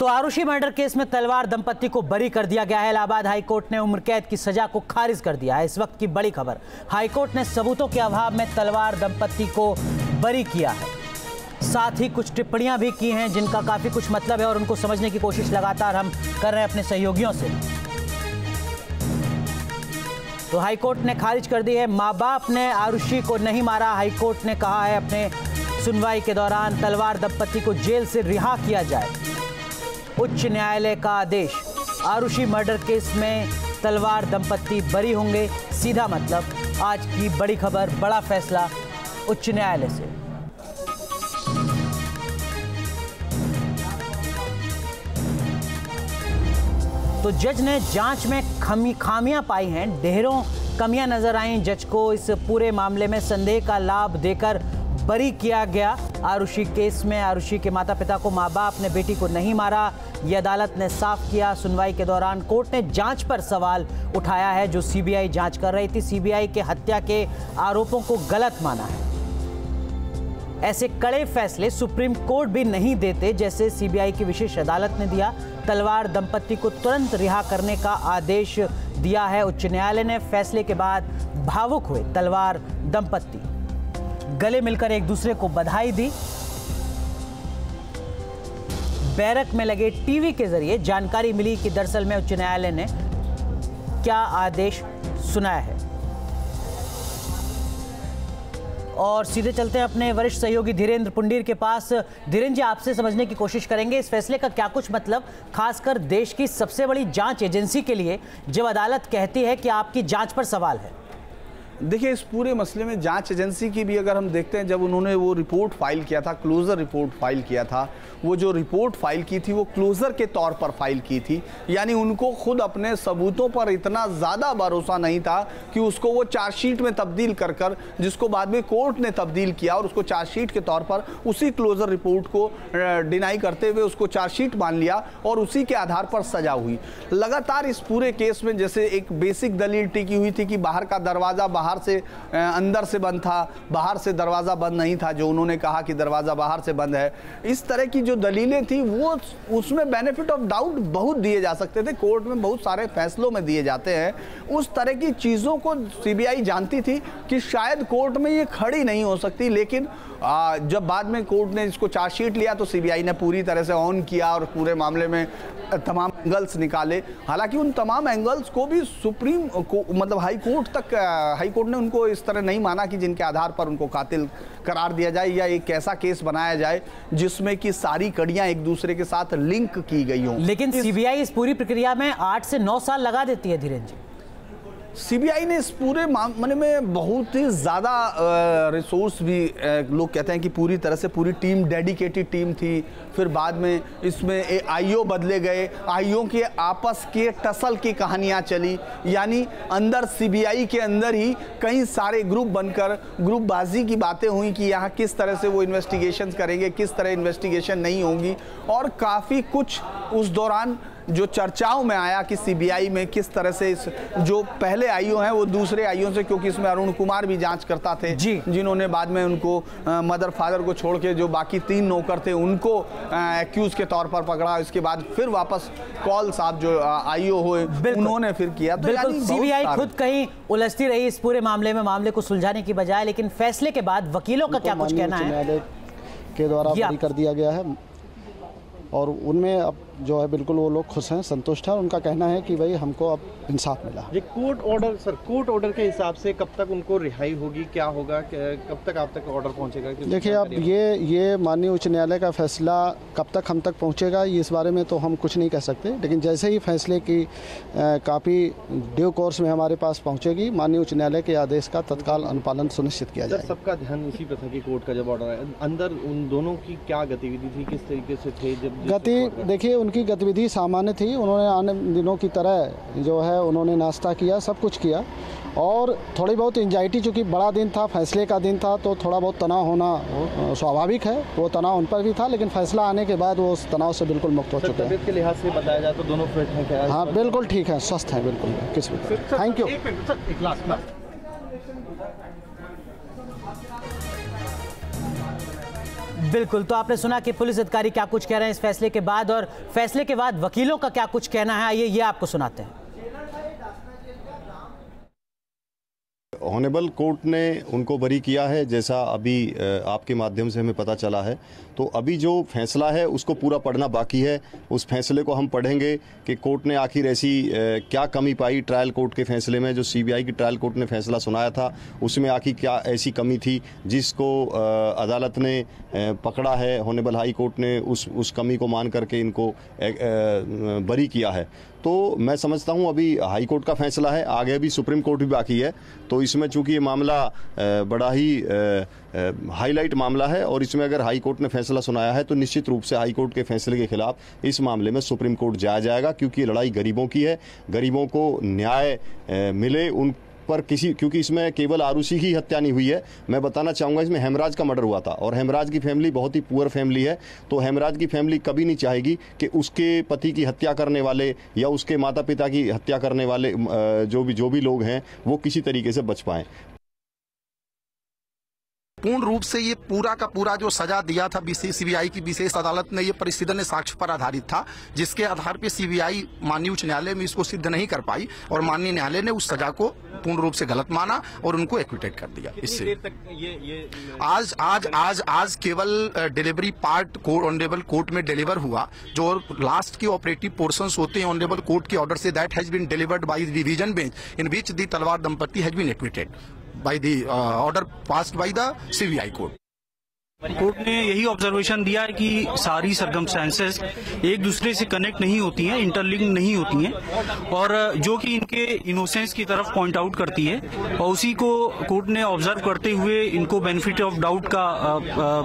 तो Arushi murder case में तलवार दंपत्ति को बरी कर दिया गया है। इलाहाबाद हाईकोर्ट ने उम्र कैद की सजा को खारिज कर दिया है। इस वक्त की बड़ी खबर, हाईकोर्ट ने सबूतों के अभाव में तलवार दंपत्ति को बरी किया है। साथ ही कुछ टिप्पणियां भी की हैं जिनका काफी कुछ मतलब है और उनको समझने की कोशिश लगातार हम कर रहे हैं अपने सहयोगियों से। तो हाईकोर्ट ने खारिज कर दी है। माँ बाप ने आरुषि को नहीं मारा। हाईकोर्ट ने कहा है अपने सुनवाई के दौरान तलवार दंपत्ति को जेल से रिहा किया जाए। उच्च न्यायालय का आदेश, आरुषि मर्डर केस में तलवार दंपत्ति बरी होंगे। सीधा मतलब आज की बड़ी खबर, बड़ा फैसला उच्च न्यायालय से। तो जज ने जांच में खामियां पाई हैं, ढेरों कमियां नजर आई जज को। इस पूरे मामले में संदेह का लाभ देकर बरी किया गया। आरुषि केस में आरुषि के माता पिता को मां बाप ने बेटी को नहीं मारा, ये अदालत ने साफ किया। सुनवाई के दौरान कोर्ट ने जांच पर सवाल उठाया है जो सीबीआई जांच कर रही थी। सीबीआई के हत्या के आरोपों को गलत माना है। ऐसे कड़े फैसले सुप्रीम कोर्ट भी नहीं देते जैसे सीबीआई की विशेष अदालत ने दिया। तलवार दंपत्ति को तुरंत रिहा करने का आदेश दिया है उच्च न्यायालय ने। फैसले के बाद भावुक हुए तलवार दंपत्ति, गले मिलकर एक दूसरे को बधाई दी। बैरक में लगे टीवी के जरिए जानकारी मिली कि दरअसल में उच्च न्यायालय ने क्या आदेश सुनाया है। और सीधे चलते हैं अपने वरिष्ठ सहयोगी धीरेन्द्र पुंडीर के पास। धीरेन्द्र जी, आपसे समझने की कोशिश करेंगे इस फैसले का क्या कुछ मतलब, खासकर देश की सबसे बड़ी जांच एजेंसी के लिए जब अदालत कहती है कि आपकी जांच पर सवाल है। देखिए, इस पूरे मसले में जांच एजेंसी की भी अगर हम देखते हैं, जब उन्होंने वो रिपोर्ट फाइल किया था, क्लोजर रिपोर्ट फाइल किया था, वो जो रिपोर्ट फाइल की थी वो क्लोजर के तौर पर फाइल की थी। यानी उनको खुद अपने सबूतों पर इतना ज़्यादा भरोसा नहीं था कि उसको वो चार्जशीट में तब्दील कर जिसको बाद में कोर्ट ने तब्दील किया और उसको चार्जशीट के तौर पर उसी क्लोजर रिपोर्ट को डिनाई करते हुए उसको चार्जशीट मान लिया और उसी के आधार पर सजा हुई। लगातार इस पूरे केस में जैसे एक बेसिक दलील टिकी हुई थी कि बाहर का दरवाज़ा बाहर से अंदर से बंद था, बाहर से दरवाज़ा बंद नहीं था, जो उन्होंने कहा कि दरवाज़ा बाहर से बंद है। इस तरह की जो दलीलें थी वो उसमें बेनिफिट ऑफ डाउट बहुत दिए जा सकते थे, कोर्ट में बहुत सारे फैसलों में दिए जाते हैं। उस तरह की चीज़ों को सीबीआई जानती थी कि शायद कोर्ट में ये खड़ी नहीं हो सकती, लेकिन जब बाद में कोर्ट ने इसको चार्जशीट लिया तो सीबीआई ने पूरी तरह से ऑन किया और पूरे मामले में तमाम एंगल्स निकाले। हालांकि उन तमाम एंगल्स को भी सुप्रीम को मतलब हाई कोर्ट ने उनको इस तरह नहीं माना कि जिनके आधार पर उनको कातिल करार दिया जाए या एक ऐसा केस बनाया जाए जिसमें कि सारी कड़ियां एक दूसरे के साथ लिंक की गई हों। लेकिन सीबीआई इस पूरी प्रक्रिया में 8 से 9 साल लगा देती है धीरेन्द्र जी। सीबीआई ने इस पूरे मामले में बहुत ही ज़्यादा रिसोर्स भी, लोग कहते हैं कि पूरी तरह से पूरी टीम, डेडिकेटेड टीम थी। फिर बाद में इसमें आईओ बदले गए, आईओ के आपस के टसल की कहानियां चली। यानी अंदर सीबीआई के अंदर ही कई सारे ग्रुप बनकर ग्रुपबाजी की बातें हुई कि यहाँ किस तरह से वो इन्वेस्टिगेशन करेंगे, किस तरह इन्वेस्टिगेशन नहीं होंगी। और काफ़ी कुछ उस दौरान जो चर्चाओं में आया कि सीबीआई में किस तरह से इस जो पहले आईओ हैं वो दूसरे आईओ से, क्योंकि इसमें अरुण कुमार भी जांच करता थे जिन्होंने बाद में उनको मदर फादर को छोड़ के जो बाकी 3 नौकर थे उनको एक्यूज के तौर पर पकड़ा। इसके बाद फिर वापस कॉल साहब जो आईओ हुए उन्होंने फिर किया। तो सीबीआई खुद कहीं उलझती रही इस पूरे मामले में, मामले को सुलझाने की बजाय। लेकिन फैसले के बाद वकीलों का क्या कुछ कहना है? न्यायालय के द्वारा बरी कर दिया गया है और उनमें अब जो है बिल्कुल वो लोग खुश हैं, संतुष्ट हैं। उनका कहना है कि भाई हमको अब इंसाफ मिला। ये कोर्ट ऑर्डर के हिसाब से कब तक उनको रिहाई होगी, क्या होगा, कब तक आप तक ऑर्डर पहुंचेगा? देखिए, अब ये माननीय उच्च न्यायालय का फैसला कब तक हम तक पहुंचेगा इस बारे में तो हम कुछ नहीं कह सकते। लेकिन जैसे ही फैसले की काफ़ी ड्यू कोर्स में हमारे पास पहुँचेगी, माननीय उच्च न्यायालय के आदेश का तत्काल अनुपालन सुनिश्चित किया जाएगा। सबका ध्यान इसी पर था कि कोर्ट का जब ऑर्डर आया, अंदर उन दोनों की क्या गतिविधि थी, किस तरीके से थे? जब देखिए, उनकी गतिविधि सामान्य थी। उन्होंने आने दिनों की तरह जो है उन्होंने नाश्ता किया, सब कुछ किया। और थोड़ी बहुत एंजाइटी, चूँकि बड़ा दिन था, फैसले का दिन था, तो थोड़ा बहुत तनाव होना स्वाभाविक है। वो तनाव उन पर भी था, लेकिन फैसला आने के बाद वो उस तनाव से बिल्कुल मुक्त हो चुके हैं। तबीयत के लिहाज से बताया जाए तो दोनों फिट हैं क्या? हाँ, बिल्कुल ठीक है, स्वस्थ हैं बिल्कुल। किस थैंक यू। बिल्कुल, तो आपने सुना कि पुलिस अधिकारी क्या कुछ कह रहे हैं इस फैसले के बाद, और फैसले के बाद वकीलों का क्या कुछ कहना है, आइए ये आपको सुनाते हैं। ऑनरेबल कोर्ट ने उनको बरी किया है, जैसा अभी आपके माध्यम से हमें पता चला है। तो अभी जो फैसला है उसको पूरा पढ़ना बाकी है। उस फैसले को हम पढ़ेंगे कि कोर्ट ने आखिर ऐसी क्या कमी पाई ट्रायल कोर्ट के फैसले में। जो सीबीआई की ट्रायल कोर्ट ने फैसला सुनाया था उसमें आखिर क्या ऐसी कमी थी जिसको अदालत ने पकड़ा है। ऑनरेबल हाई कोर्ट ने उस कमी को मान करके इनको बरी किया है। तो मैं समझता हूं अभी हाई कोर्ट का फैसला है, आगे अभी सुप्रीम कोर्ट भी बाकी है। तो इसमें चूंकि ये मामला बड़ा ही हाईलाइट मामला है और इसमें अगर हाई कोर्ट ने फैसला सुनाया है तो निश्चित रूप से हाई कोर्ट के फैसले के खिलाफ इस मामले में सुप्रीम कोर्ट जाया जाएगा, क्योंकि ये लड़ाई गरीबों की है। गरीबों को न्याय मिले उन पर क्योंकि इसमें केवल आरुषि की हत्या नहीं हुई है। मैं बताना चाहूँगा इसमें हेमराज का मर्डर हुआ था और हेमराज की फैमिली बहुत ही पुअर फैमिली है। तो हेमराज की फैमिली कभी नहीं चाहेगी कि उसके पति की हत्या करने वाले या उसके माता पिता की हत्या करने वाले जो भी लोग हैं वो किसी तरीके से बच पाएं। पूर्ण रूप से ये पूरा का पूरा जो सजा दिया था सीबीआई की विशेष अदालत ने, ये परिस्थिति साक्ष्य पर आधारित था, जिसके आधार पर सीबीआई माननीय उच्च न्यायालय में इसको सिद्ध नहीं कर पाई और माननीय न्यायालय ने उस सजा को पूर्ण रूप से गलत माना और उनको एक्विटेड कर दिया। इससे आज केवल डिलीवरी पार्ट ऑनरेबल कोर्ट में डिलीवर हुआ। जो लास्ट की ऑपरेटिव पोर्शंस होते हैं ऑनरेबल कोर्ट के ऑर्डर से, that has been delivered by the division bench in which the Talwar दंपति has been acquitted by the order passed by the CBI court. Court ने यही ऑब्जर्वेशन दिया है कि सारी सर्कमस्टेंसेस एक दूसरे से कनेक्ट नहीं होती हैं, इंटरलिंक नहीं होती हैं, और जो कि इनके इनोसेंस की तरफ पॉइंट आउट करती है। और उसी को कोर्ट ने ऑब्जर्व करते हुए इनको बेनिफिट ऑफ डाउट का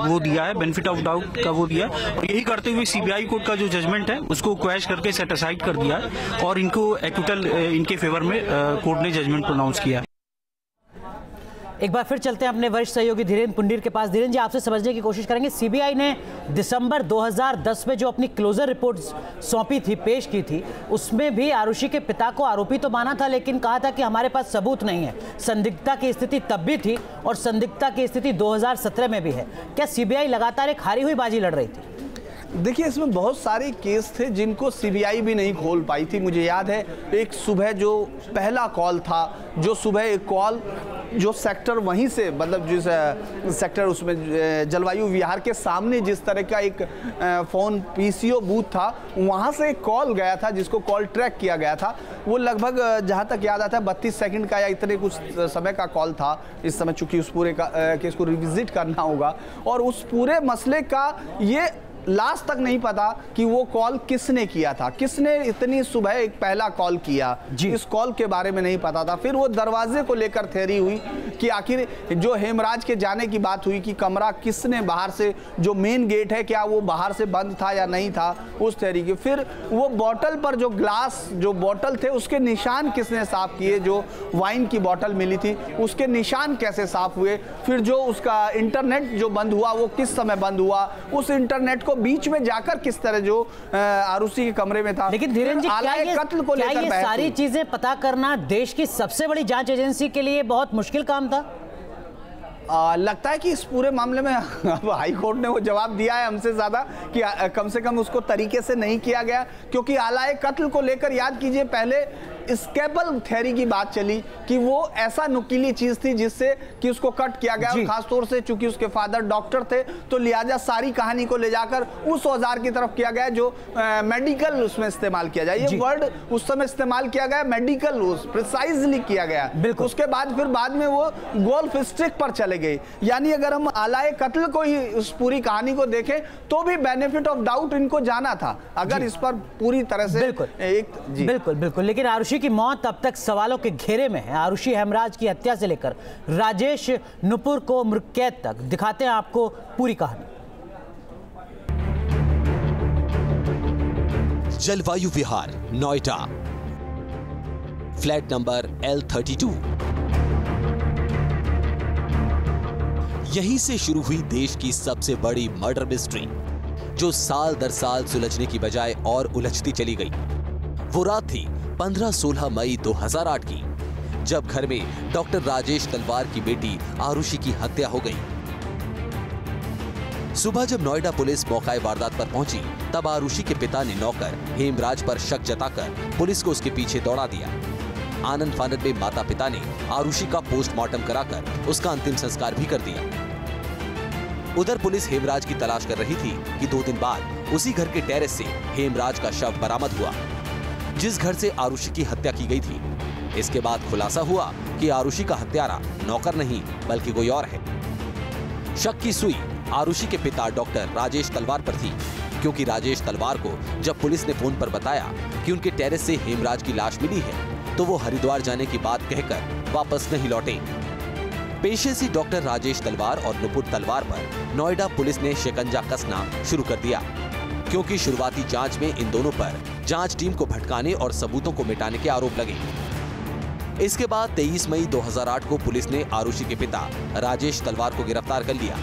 वो दिया है, बेनिफिट ऑफ डाउट का वो दिया है। और यही करते हुए सीबीआई कोर्ट का जो जजमेंट है उसको क्वैश करके सेट असाइड कर दिया है और इनको एक्विटल इनके फेवर में कोर्ट ने जजमेंट प्रोनाउंस किया है। एक बार फिर चलते हैं अपने वरिष्ठ सहयोगी धीरेन्द्र पुंडीर के पास। धीरेन्द्र जी, आपसे समझने की कोशिश करेंगे, सीबीआई ने दिसंबर 2010 में जो अपनी क्लोजर रिपोर्ट सौंपी थी, पेश की थी, उसमें भी आरुषि के पिता को आरोपी तो माना था, लेकिन कहा था कि हमारे पास सबूत नहीं है। संदिग्धता की स्थिति तब भी थी और संदिग्धता की स्थिति 2017 में भी है। क्या सीबीआई लगातार एक हारी हुई बाजी लड़ रही थी? देखिए, इसमें बहुत सारे केस थे जिनको सीबीआई भी नहीं खोल पाई थी। मुझे याद है एक सुबह जो पहला कॉल था, जो सुबह एक कॉल जो सेक्टर वहीं से, मतलब जिस सेक्टर उसमें जलवायु विहार के सामने जिस तरह का एक फ़ोन पीसीओ बूथ था, वहाँ से एक कॉल गया था जिसको कॉल ट्रैक किया गया था। वो लगभग जहाँ तक याद आता है 32 सेकंड का या इतने कुछ समय का कॉल था। इस समय चूंकि उस पूरे का केस को रिविजिट करना होगा और उस पूरे मसले का ये लास्ट तक नहीं पता कि वो कॉल किसने किया था, किसने इतनी सुबह एक पहला कॉल किया, इस कॉल के बारे में नहीं पता था। फिर वो दरवाजे को लेकर थ्योरी हुई कि आखिर जो हेमराज के जाने की बात हुई कि कमरा किसने बाहर से, जो मेन गेट है क्या वो बाहर से बंद था या नहीं था, उस थ्योरी की। फिर वो बॉटल पर जो ग्लास, जो बॉटल थे उसके निशान किसने साफ किए, जो वाइन की बॉटल मिली थी उसके निशान कैसे साफ हुए। फिर जो उसका इंटरनेट जो बंद हुआ वो किस समय बंद हुआ, उस इंटरनेट को बीच में जाकर किस तरह जो आरुषि के कमरे में था। लेकिन धीरेन्द्र जी, क्या ये सारी चीजें पता करना देश की सबसे बड़ी जांच एजेंसी के लिए बहुत मुश्किल काम था? लगता है कि इस पूरे मामले में अब हाई कोर्ट ने वो जवाब दिया है हमसे ज्यादा कि कम से कम उसको तरीके से नहीं किया गया, क्योंकि आलाए कत्ल को लेकर याद कीजिए पहले स्केपल थ्योरी की बात चली कि वो ऐसा नुकीली चीज थी जिससे कि उसको कट किया गया। और खासतौर से चूंकि उसके फादर डॉक्टर थे तो लिहाजा सारी कहानी को ले जाकर उस औजार की तरफ किया गया जो मेडिकल उसमें इस्तेमाल किया जाए। ये वर्ड उस समय इस्तेमाल किया गया, मेडिकल प्रिसाइजली किया गया। उसके बाद फिर बाद में वो गोल्फ स्टिक पर चले गए। यानी अगर हम आलाए कत्ल को ही उस पूरी कहानी को देखें तो भी बेनिफिट ऑफ डाउट इनको जाना था अगर इस पर पूरी तरह से बिल्कुल। लेकिन आरुषि की मौत अब तक सवालों के घेरे में है। आरुषि हेमराज की हत्या से लेकर राजेश नुपुर को मृतकैद तक। दिखाते हैं आपको पूरी कहानी। जलवायु विहार, नोएडा, फ्लैट नंबर L32। यहीं से शुरू हुई देश की सबसे बड़ी मर्डर मिस्ट्री, जो साल दर साल सुलझने की बजाय और उलझती चली गई। वो रात थी 15-16 मई 2008 की, जब घर में डॉक्टर राजेश तलवार की बेटी आरुषि की हत्या हो गई। सुबह जब नोएडा पुलिस मौका वारदात पर पहुंची, तब आरुषि के पिता ने नौकर हेमराज पर शक जताकर पुलिस को उसके पीछे दौड़ा दिया। आनंद फानंद में माता पिता ने आरुषि का पोस्टमार्टम कराकर उसका अंतिम संस्कार भी कर दिया। उधर पुलिस हेमराज की तलाश कर रही थी कि 2 दिन बाद उसी घर के टेरेस से हेमराज का शव बरामद हुआ, जिस घर से आरुषि की हत्या की गई थी। इसके बाद खुलासा हुआ कि आरुषि का हत्यारा नौकर नहीं बल्कि कोई और है। शक की सुई आरुषि के पिता डॉक्टर राजेश तलवार पर थी, क्योंकि राजेश तलवार को जब पुलिस ने फोन पर बताया कि उनके टेरेस से हेमराज की लाश मिली है, तो वो हरिद्वार जाने की बात कहकर वापस नहीं लौटे। पेशे से डॉक्टर राजेश तलवार और नुपुर तलवार पर नोएडा पुलिस ने शिकंजा कसना शुरू कर दिया, क्योंकि शुरुआती जांच में इन दोनों पर जांच टीम को भटकाने और सबूतों को मिटाने के आरोप लगे। इसके बाद 23 मई 2008 को पुलिस ने आरुषि के पिता राजेश तलवार को गिरफ्तार कर लिया।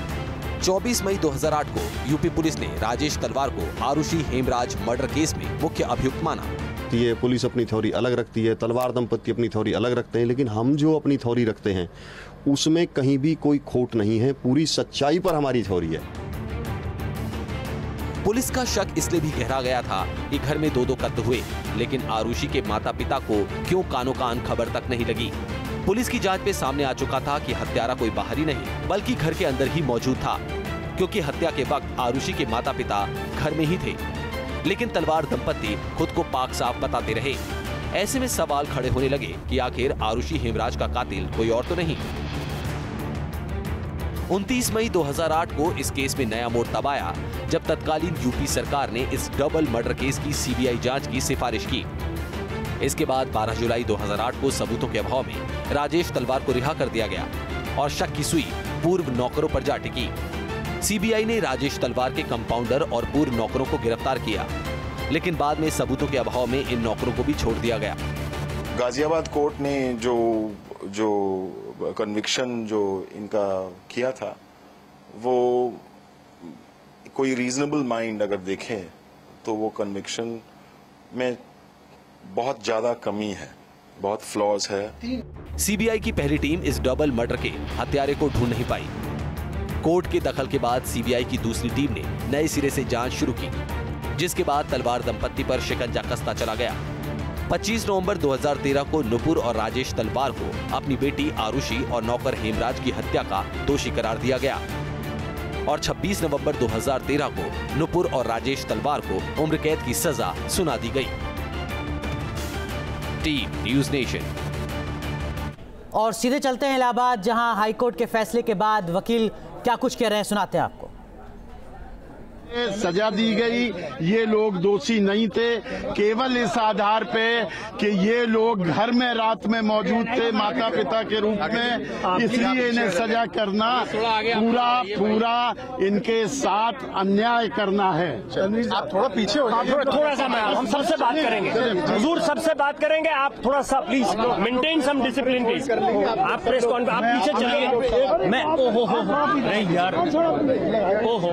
24 मई 2008 को यूपी पुलिस ने राजेश तलवार को आरुषि हेमराज मर्डर केस में मुख्य अभियुक्त माना। ये पुलिस अपनी थ्योरी अलग रखती है, तलवार दंपति अपनी थ्योरी अलग रखते हैं, लेकिन हम जो अपनी थ्योरी रखते हैं उसमें कहीं भी कोई खोट नहीं है, पूरी सच्चाई पर हमारी थ्योरी है। पुलिस का शक इसलिए भी गहरा गया था कि घर में 2 कत्ल हुए, लेकिन आरुषि के माता पिता को क्यों कानो कान खबर तक नहीं लगी। पुलिस की जांच में सामने आ चुका था कि हत्यारा कोई बाहरी नहीं बल्कि घर के अंदर ही मौजूद था, क्योंकि हत्या के वक्त आरुषि के माता पिता घर में ही थे, लेकिन तलवार दंपति खुद को पाक साफ बताते रहे। ऐसे में सवाल खड़े होने लगे कि आखिर आरुषि हेमराज का कातिल कोई और तो नहीं। 29 मई 2008 को इस केस में नया मोड़ तब आया जब तत्कालीन यूपी सरकार ने इस डबल मर्डर केस की सीबीआई जांच की सिफारिश की। इसके बाद 12 जुलाई 2008 को सबूतों के अभाव में राजेश तलवार को रिहा कर दिया गया और शक की सुई पूर्व नौकरों पर जा टिकी। सीबीआई ने राजेश तलवार के कंपाउंडर और पूर्व नौकरों को गिरफ्तार किया, लेकिन बाद में सबूतों के अभाव में इन नौकरों को भी छोड़ दिया गया। गाजियाबाद कोर्ट ने जो कन्विक्शन जो इनका किया था, वो कोई रीजनेबल माइंड अगर देखें तो वो कन्विक्शन में बहुत ज्यादा कमी है, बहुत फ्लॉज है। सीबीआई की पहली टीम इस डबल मर्डर के हत्यारे को ढूंढ नहीं पाई। कोर्ट के दखल के बाद सीबीआई की दूसरी टीम ने नए सिरे से जांच शुरू की, जिसके बाद तलवार दंपति पर शिकंजा कसता चला गया। 25 नवंबर 2013 को नुपुर और राजेश तलवार को अपनी बेटी आरुषि और नौकर हेमराज की हत्या का दोषी करार दिया गया और 26 नवंबर 2013 को नुपुर और राजेश तलवार को उम्र कैद की सजा सुना दी गई। Team news nation. और सीधे चलते हैं इलाहाबाद, जहां हाईकोर्ट के फैसले के बाद वकील क्या कुछ कह रहे हैं, सुनाते हैं आपको। सजा दी गई, ये लोग दोषी नहीं थे, केवल इस आधार पे कि ये लोग घर में रात में मौजूद थे माता पिता के रूप में, इसलिए इन्हें सजा करना पूरा इनके साथ अन्याय करना है। आप थोड़ा पीछे हो जाइए, थोड़ा सा हम सबसे बात करेंगे, हुजूर सबसे बात करेंगे, आप थोड़ा सा please maintain some discipline please. आप प्रेस कॉन्फ्रेंस आप पीछे चलिए। मैं ओहो नहीं यार, ओहो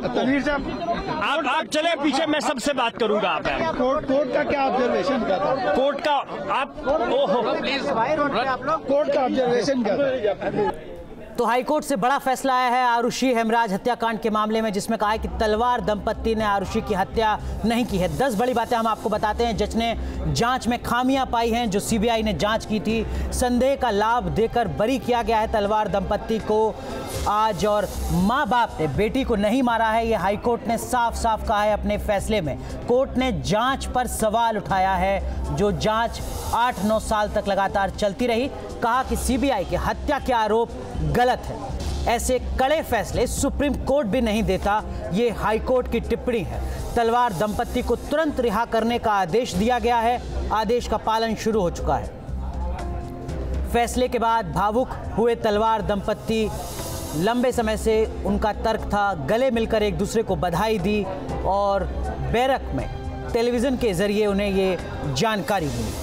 तनवीर आप चले पीछे, मैं सबसे बात करूंगा। आप कोर्ट का क्या ऑब्जर्वेशन क्या था? कोर्ट का आप ओहो प्लीज कोर्ट का ऑब्जर्वेशन क्या था? तो हाईकोर्ट से बड़ा फैसला आया है आरुषि हेमराज हत्याकांड के मामले में, जिसमें कहा है कि तलवार दंपति ने आरुषि की हत्या नहीं की है। 10 बड़ी बातें हम आपको बताते हैं। जज ने जांच में खामियां पाई हैं जो सीबीआई ने जांच की थी। संदेह का लाभ देकर बरी किया गया है तलवार दंपति को आज, और माँ बाप ने बेटी को नहीं मारा है, यह हाईकोर्ट ने साफ साफ कहा है अपने फैसले में। कोर्ट ने जांच पर सवाल उठाया है, जो जांच 8-9 साल तक लगातार चलती रही। कहा कि सीबीआई के हत्या के आरोप गलत है, ऐसे कड़े फैसले सुप्रीम कोर्ट भी नहीं देता, ये हाईकोर्ट की टिप्पणी है। तलवार दंपति को तुरंत रिहा करने का आदेश दिया गया है, आदेश का पालन शुरू हो चुका है। फैसले के बाद भावुक हुए तलवार दंपति, लंबे समय से उनका तर्क था, गले मिलकर एक दूसरे को बधाई दी और बैरक में टेलीविजन के जरिए उन्हें ये जानकारी मिली।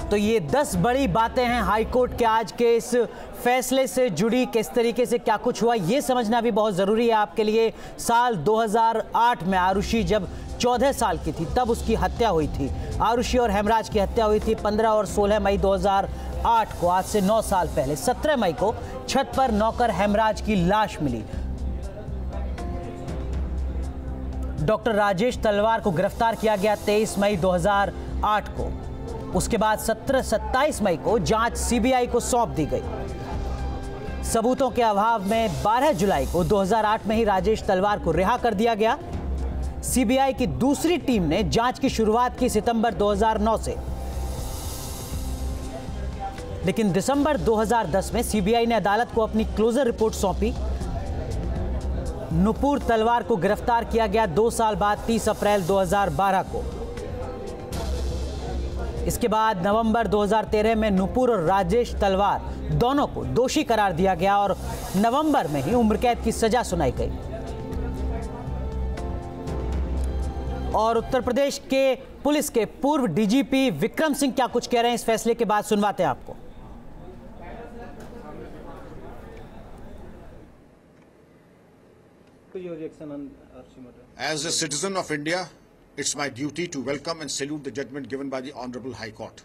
तो ये 10 बड़ी बातें हैं हाईकोर्ट के आज के इस फैसले से जुड़ी। किस तरीके से क्या कुछ हुआ ये समझना भी बहुत ज़रूरी है आपके लिए। साल 2008 में आरुषि जब 14 साल की थी तब उसकी हत्या हुई थी। आरुषि और हेमराज की हत्या हुई थी 15 और 16 मई 2008 2008 को, आज से 9 साल पहले 17 मई को छत पर नौकर हेमराज की लाश मिली। डॉक्टर राजेश तलवार को गिरफ्तार किया गया 23 मई 2008 को। उसके बाद 27 मई को जांच सीबीआई को सौंप दी गई। सबूतों के अभाव में 12 जुलाई को 2008 में ही राजेश तलवार को रिहा कर दिया गया। सीबीआई की दूसरी टीम ने जांच की शुरुआत की सितंबर 2009 से, लेकिन दिसंबर 2010 में सीबीआई ने अदालत को अपनी क्लोजर रिपोर्ट सौंपी। नुपुर तलवार को गिरफ्तार किया गया 2 साल बाद 30 अप्रैल 2012 को। इसके बाद नवंबर 2013 में नुपुर और राजेश तलवार दोनों को दोषी करार दिया गया और नवंबर में ही उम्र कैद की सजा सुनाई गई। और उत्तर प्रदेश के पुलिस के पूर्व डीजीपी विक्रम सिंह क्या कुछ कह रहे हैं इस फैसले के बाद, सुनवाते हैं आपको। As a citizen of India, it's my duty to welcome and salute the judgment given by the Honorable High Court.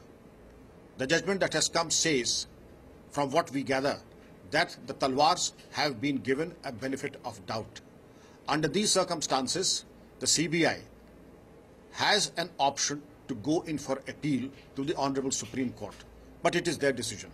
The judgment that has come says, from what we gather, that the Talwars have been given a benefit of doubt. Under these circumstances, the CBI has an option to go in for appeal to the Honorable Supreme Court, but it is their decision.